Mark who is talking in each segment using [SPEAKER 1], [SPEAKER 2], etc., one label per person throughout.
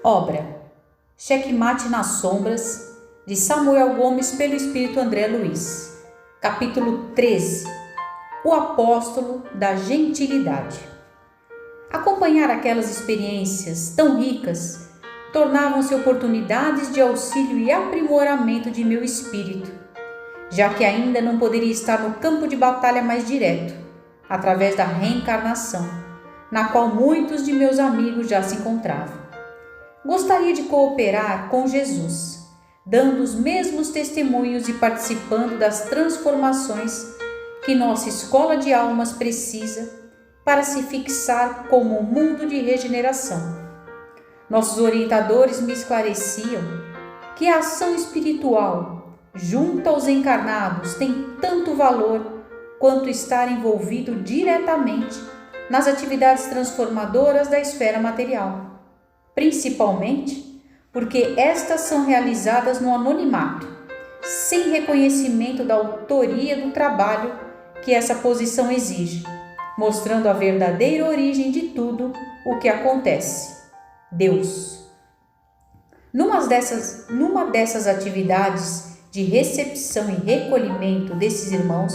[SPEAKER 1] Obra Xeque-mate nas sombras, de Samuel Gomes, pelo Espírito André Luiz. Capítulo 13. O apóstolo da gentilidade. Acompanhar aquelas experiências tão ricas tornavam-se oportunidades de auxílio e aprimoramento de meu espírito, já que ainda não poderia estar no campo de batalha mais direto, através da reencarnação, na qual muitos de meus amigos já se encontravam. Gostaria de cooperar com Jesus, dando os mesmos testemunhos e participando das transformações que nossa escola de almas precisa para se fixar como um mundo de regeneração. Nossos orientadores me esclareciam que a ação espiritual junto aos encarnados tem tanto valor quanto estar envolvido diretamente nas atividades transformadoras da esfera material, principalmente porque estas são realizadas no anonimato, sem reconhecimento da autoria do trabalho que essa posição exige, mostrando a verdadeira origem de tudo o que acontece: Deus. Numa dessas atividades de recepção e recolhimento desses irmãos,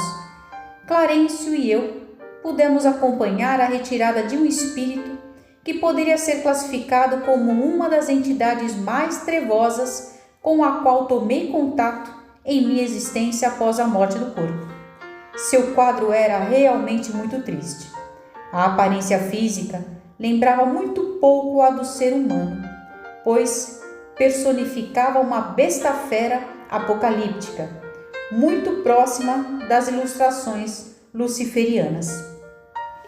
[SPEAKER 1] Clarencio e eu pudemos acompanhar a retirada de um espírito que poderia ser classificado como uma das entidades mais trevosas com a qual tomei contato em minha existência após a morte do corpo. Seu quadro era realmente muito triste. A aparência física lembrava muito pouco a do ser humano, pois personificava uma besta fera apocalíptica, muito próxima das ilustrações luciferianas.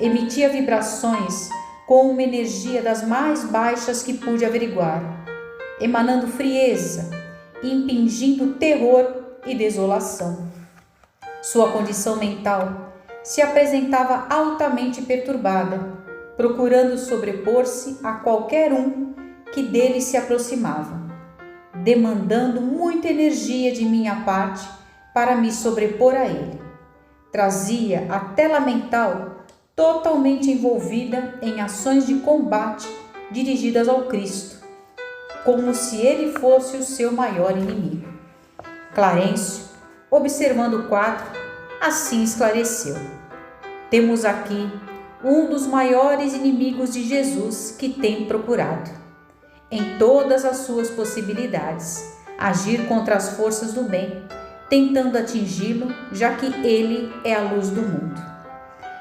[SPEAKER 1] Emitia vibrações com uma energia das mais baixas que pude averiguar, emanando frieza e impingindo terror e desolação. Sua condição mental se apresentava altamente perturbada, procurando sobrepor-se a qualquer um que dele se aproximava, demandando muita energia de minha parte para me sobrepor a ele. Trazia a tela mental totalmente envolvida em ações de combate dirigidas ao Cristo, como se ele fosse o seu maior inimigo. Clarencio, observando o quadro, assim esclareceu: temos aqui um dos maiores inimigos de Jesus que tem procurado, em todas as suas possibilidades, agir contra as forças do bem, tentando atingi-lo, já que ele é a luz do mundo.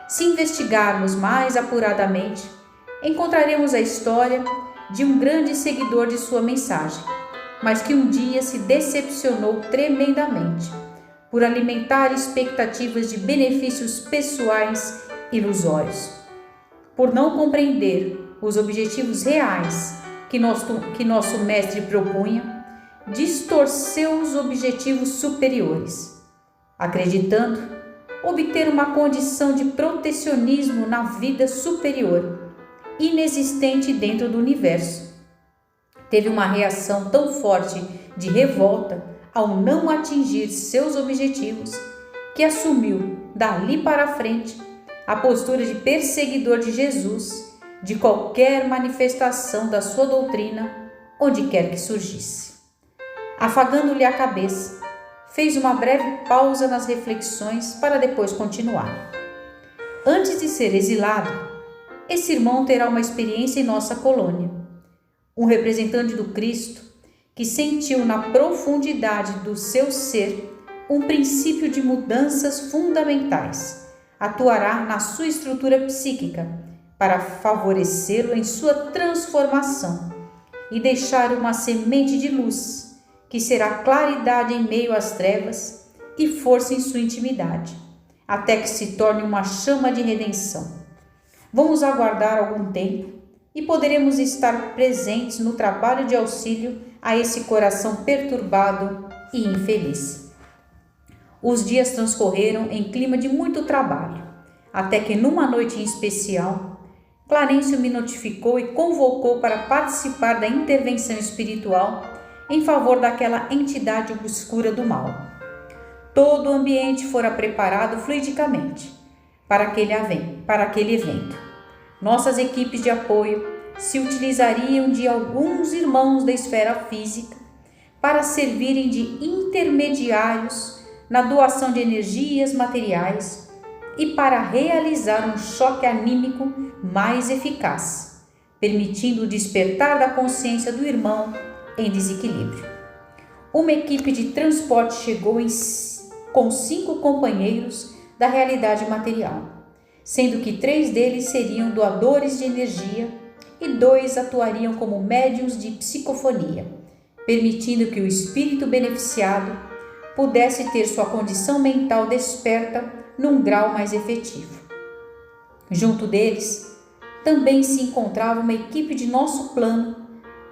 [SPEAKER 1] Se investigarmos mais apuradamente, encontraremos a história de um grande seguidor de sua mensagem, mas que um dia se decepcionou tremendamente por alimentar expectativas de benefícios pessoais ilusórios. Por não compreender os objetivos reais que nosso mestre propunha, distorceu os objetivos superiores, acreditando obter uma condição de protecionismo na vida superior, inexistente dentro do universo. Teve uma reação tão forte de revolta ao não atingir seus objetivos que assumiu, dali para frente, a postura de perseguidor de Jesus, de qualquer manifestação da sua doutrina, onde quer que surgisse. Afagando-lhe a cabeça, fez uma breve pausa nas reflexões para depois continuar. Antes de ser exilado, esse irmão terá uma experiência em nossa colônia. Um representante do Cristo que sentiu na profundidade do seu ser um princípio de mudanças fundamentais, atuará na sua estrutura psíquica para favorecê-lo em sua transformação e deixar uma semente de luz, que será claridade em meio às trevas e força em sua intimidade, até que se torne uma chama de redenção. Vamos aguardar algum tempo e poderemos estar presentes no trabalho de auxílio a esse coração perturbado e infeliz. Os dias transcorreram em clima de muito trabalho, até que numa noite em especial, Clarencio me notificou e convocou para participar da intervenção espiritual em favor daquela entidade obscura do mal. Todo o ambiente fora preparado fluidicamente para aquele evento. Nossas equipes de apoio se utilizariam de alguns irmãos da esfera física para servirem de intermediários na doação de energias materiais e para realizar um choque anímico mais eficaz, permitindo o despertar da consciência do irmão em desequilíbrio. Uma equipe de transporte chegou com 5 companheiros da realidade material, sendo que 3 deles seriam doadores de energia e 2 atuariam como médiuns de psicofonia, permitindo que o espírito beneficiado pudesse ter sua condição mental desperta num grau mais efetivo. Junto deles, também se encontrava uma equipe de nosso plano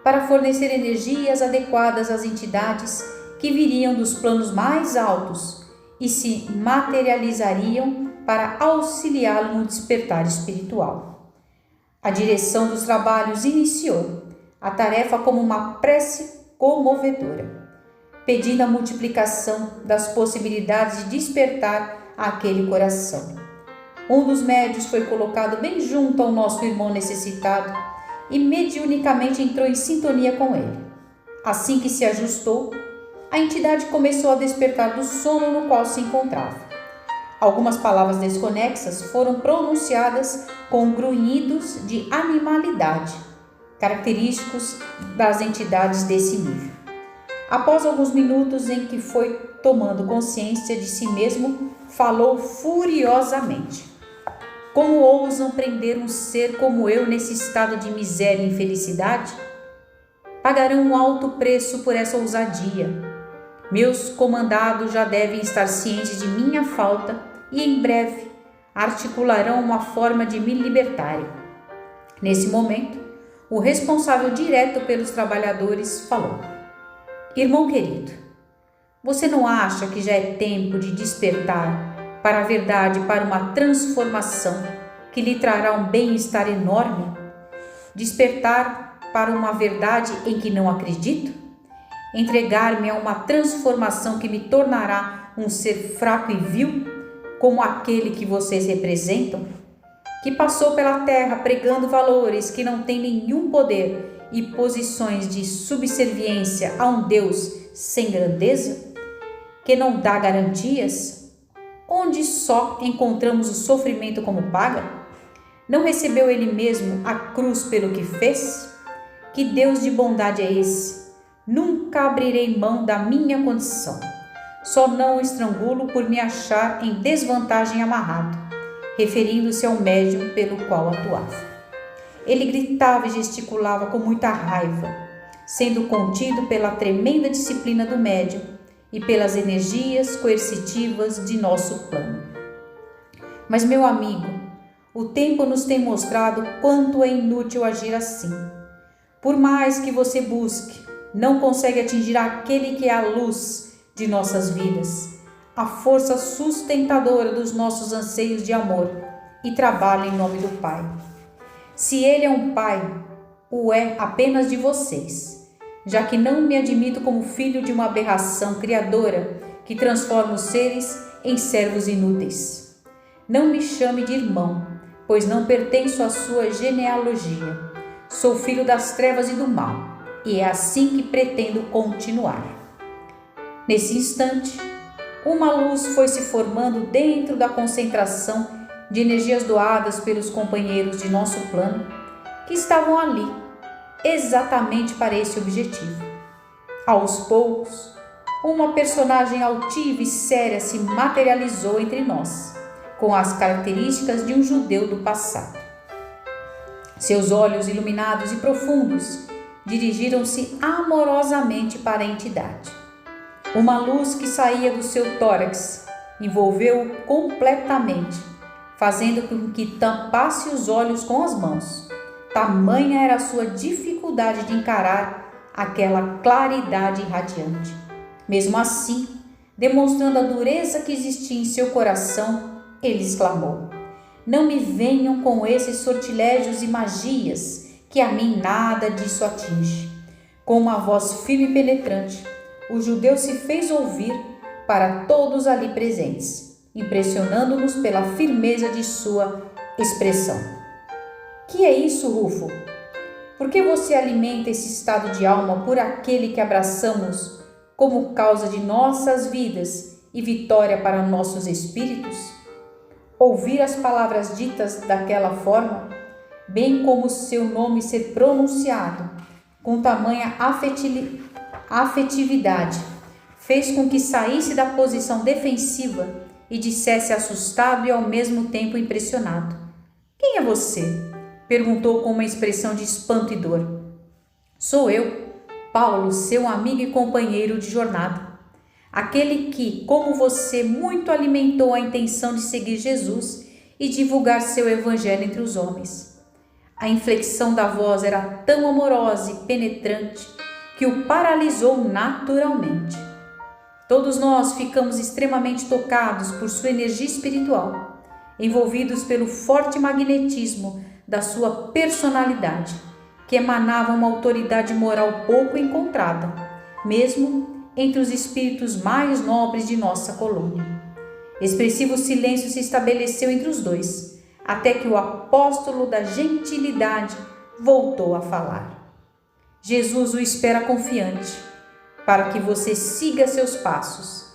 [SPEAKER 1] para fornecer energias adequadas às entidades que viriam dos planos mais altos e se materializariam para auxiliá-lo no despertar espiritual. A direção dos trabalhos iniciou a tarefa como uma prece comovedora, pedindo a multiplicação das possibilidades de despertar aquele coração. Um dos médiuns foi colocado bem junto ao nosso irmão necessitado e mediunicamente entrou em sintonia com ele. Assim que se ajustou, a entidade começou a despertar do sono no qual se encontrava. Algumas palavras desconexas foram pronunciadas com grunhidos de animalidade, característicos das entidades desse nível. Após alguns minutos em que foi tomando consciência de si mesmo, falou furiosamente: "Como ousam prender um ser como eu nesse estado de miséria e infelicidade? Pagarão um alto preço por essa ousadia. Meus comandados já devem estar cientes de minha falta e em breve articularão uma forma de me libertar." Nesse momento, o responsável direto pelos trabalhadores falou: "Irmão querido, você não acha que já é tempo de despertar para a verdade, para uma transformação que lhe trará um bem-estar enorme? Despertar para uma verdade em que não acredito? Entregar-me a uma transformação que me tornará um ser fraco e vil, como aquele que vocês representam, que passou pela terra pregando valores que não têm nenhum poder e posições de subserviência a um Deus sem grandeza, que não dá garantias, onde só encontramos o sofrimento como paga? Não recebeu ele mesmo a cruz pelo que fez? Que Deus de bondade é esse? Nunca abrirei mão da minha condição. Só não o estrangulo por me achar em desvantagem amarrado", referindo-se ao médium pelo qual atuava. Ele gritava e gesticulava com muita raiva, sendo contido pela tremenda disciplina do médium e pelas energias coercitivas de nosso plano. Mas, meu amigo, o tempo nos tem mostrado quanto é inútil agir assim. Por mais que você busque, não consegue atingir aquele que é a luz de nossas vidas, a força sustentadora dos nossos anseios de amor e trabalho em nome do Pai. Se Ele é um Pai, o é apenas de vocês, já que não me admito como filho de uma aberração criadora que transforma os seres em servos inúteis. Não me chame de irmão, pois não pertenço à sua genealogia. Sou filho das trevas e do mal, e é assim que pretendo continuar." Nesse instante, uma luz foi se formando dentro da concentração de energias doadas pelos companheiros de nosso plano, que estavam ali, exatamente para esse objetivo. Aos poucos, uma personagem altiva e séria se materializou entre nós, com as características de um judeu do passado. Seus olhos iluminados e profundos dirigiram-se amorosamente para a entidade. Uma luz que saía do seu tórax envolveu-o completamente, fazendo com que tampasse os olhos com as mãos. Tamanha era a sua dificuldade de encarar aquela claridade irradiante. Mesmo assim, demonstrando a dureza que existia em seu coração, ele exclamou: "Não me venham com esses sortilégios e magias, que a mim nada disso atinge." Com uma voz firme e penetrante, o judeu se fez ouvir para todos ali presentes, impressionando-nos pela firmeza de sua expressão. "Que é isso, Rufo? Por que você alimenta esse estado de alma por aquele que abraçamos como causa de nossas vidas e vitória para nossos espíritos? Ouvir as palavras ditas daquela forma, bem como seu nome ser pronunciado com tamanha afetividade, fez com que saísse da posição defensiva e dissesse assustado e ao mesmo tempo impressionado: "Quem é você?" perguntou com uma expressão de espanto e dor. "Sou eu, Paulo, seu amigo e companheiro de jornada. Aquele que, como você, muito alimentou a intenção de seguir Jesus e divulgar seu evangelho entre os homens." A inflexão da voz era tão amorosa e penetrante que o paralisou naturalmente. Todos nós ficamos extremamente tocados por sua energia espiritual, envolvidos pelo forte magnetismo da sua personalidade, que emanava uma autoridade moral pouco encontrada, mesmo entre os espíritos mais nobres de nossa colônia. Expressivo silêncio se estabeleceu entre os dois, até que o apóstolo da gentilidade voltou a falar. "Jesus o espera confiante, para que você siga seus passos,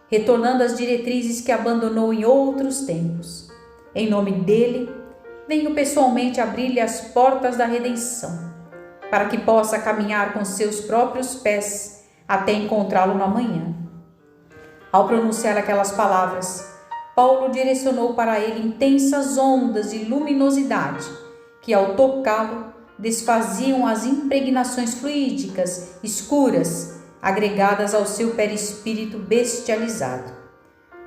[SPEAKER 1] retornando às diretrizes que abandonou em outros tempos. Em nome dele, venho pessoalmente abrir-lhe as portas da redenção, para que possa caminhar com seus próprios pés até encontrá-lo na manhã." Ao pronunciar aquelas palavras, Paulo direcionou para ele intensas ondas de luminosidade que, ao tocá-lo, desfaziam as impregnações fluídicas escuras agregadas ao seu perispírito bestializado,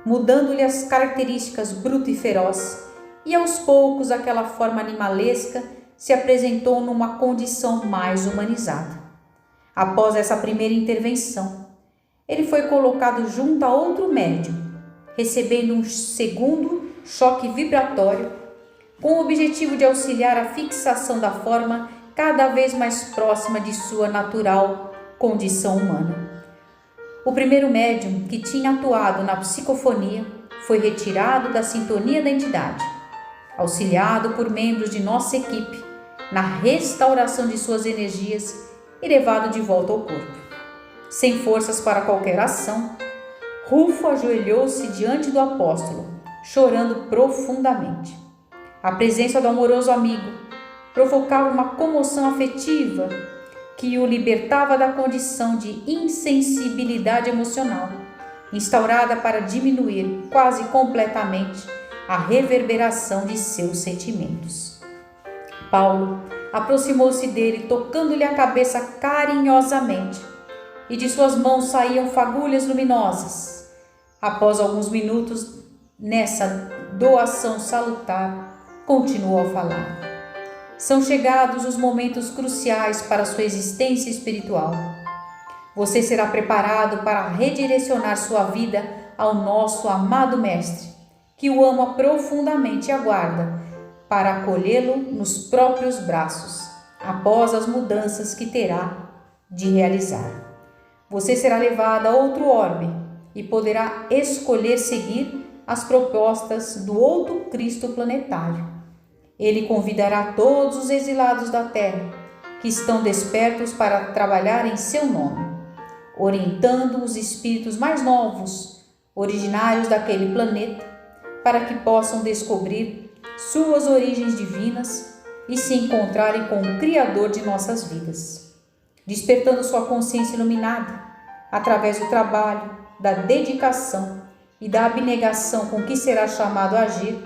[SPEAKER 1] mudando-lhe as características bruta e feroz, e aos poucos aquela forma animalesca se apresentou numa condição mais humanizada. Após essa primeira intervenção, ele foi colocado junto a outro médium, recebendo um segundo choque vibratório, com o objetivo de auxiliar a fixação da forma cada vez mais próxima de sua natural condição humana. O primeiro médium, que tinha atuado na psicofonia, foi retirado da sintonia da entidade, auxiliado por membros de nossa equipe na restauração de suas energias e levado de volta ao corpo. Sem forças para qualquer ação, Rufo ajoelhou-se diante do apóstolo, chorando profundamente. A presença do amoroso amigo provocava uma comoção afetiva que o libertava da condição de insensibilidade emocional, instaurada para diminuir quase completamente a reverberação de seus sentimentos. Paulo aproximou-se dele, tocando-lhe a cabeça carinhosamente, e de suas mãos saíam fagulhas luminosas. Após alguns minutos nessa doação salutar, continuou a falar: "São chegados os momentos cruciais para sua existência espiritual. Você será preparado para redirecionar sua vida ao nosso amado Mestre, que o ama profundamente e aguarda para acolhê-lo nos próprios braços, após as mudanças que terá de realizar. Você será levado a outro orbe e poderá escolher seguir as propostas do outro Cristo planetário. Ele convidará todos os exilados da Terra que estão despertos para trabalhar em seu nome, orientando os espíritos mais novos, originários daquele planeta, para que possam descobrir suas origens divinas e se encontrarem com o Criador de nossas vidas, despertando sua consciência iluminada através do trabalho, da dedicação e da abnegação com que será chamado a agir.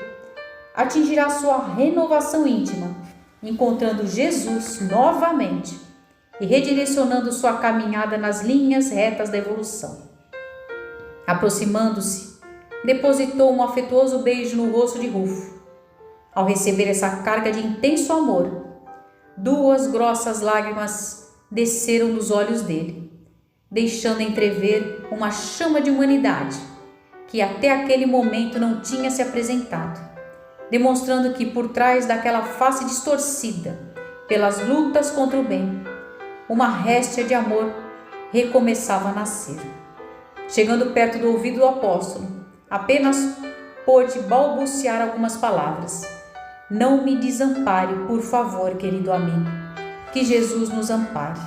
[SPEAKER 1] Atingirá sua renovação íntima, encontrando Jesus novamente e redirecionando sua caminhada nas linhas retas da evolução." Aproximando-se, depositou um afetuoso beijo no rosto de Rufo. Ao receber essa carga de intenso amor, 2 grossas lágrimas desceram dos olhos dele, deixando entrever uma chama de humanidade que até aquele momento não tinha se apresentado, demonstrando que por trás daquela face distorcida pelas lutas contra o bem, uma réstia de amor recomeçava a nascer. Chegando perto do ouvido do apóstolo, apenas pôde balbuciar algumas palavras: "Não me desampare, por favor, querido amigo. Que Jesus nos ampare.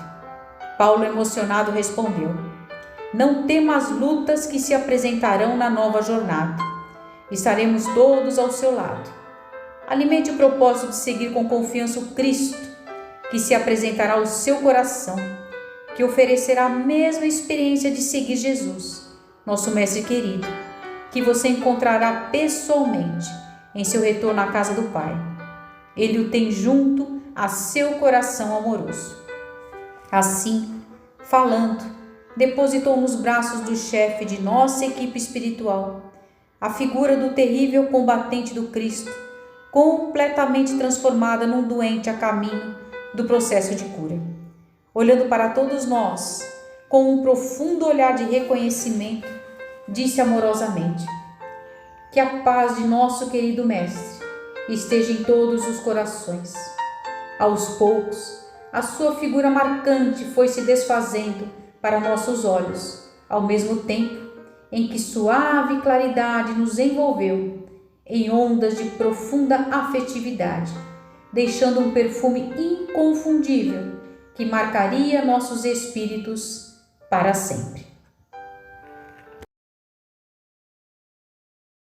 [SPEAKER 1] Paulo, emocionado, respondeu: não tema as lutas que se apresentarão na nova jornada. Estaremos todos ao seu lado. Alimente o propósito de seguir com confiança o Cristo, que se apresentará ao seu coração, que oferecerá a mesma experiência de seguir Jesus, nosso Mestre querido, que você encontrará pessoalmente em seu retorno à casa do Pai. Ele o tem junto a seu coração amoroso. Assim, falando, depositou nos braços do chefe de nossa equipe espiritual a figura do terrível combatente do Cristo, completamente transformada num doente a caminho do processo de cura. Olhando para todos nós, com um profundo olhar de reconhecimento, disse amorosamente: que a paz de nosso querido Mestre esteja em todos os corações. Aos poucos, a sua figura marcante foi se desfazendo para nossos olhos, ao mesmo tempo em que suave claridade nos envolveu em ondas de profunda afetividade, deixando um perfume inconfundível que marcaria nossos espíritos para sempre.